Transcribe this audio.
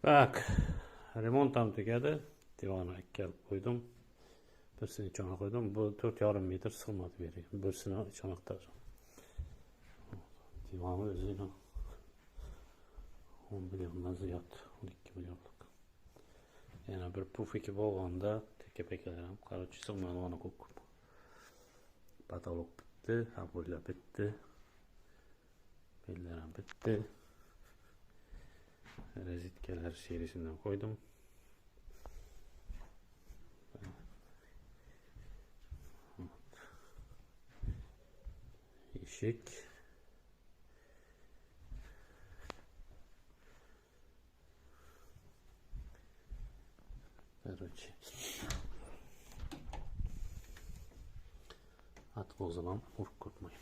Bak, remont ham tugadi. Divonni ikkilab qo'ydim. Birisini ichona qo'ydim. Bu 4,5 metr sig'madi beri. Birisini ichona qildim. Divonni o'zini 10 milliondan ziyod, 12 millionlik. Yana bir pufiki bo'lganda teka-pekalar ham, qarochi sig'madi mana ko'p. Patolog bitti, hamburlar bitti. Bellar ham bitti. Rozetkalar serisinden koydum. Işık. Короче. Artık o zaman vurk korkmayın.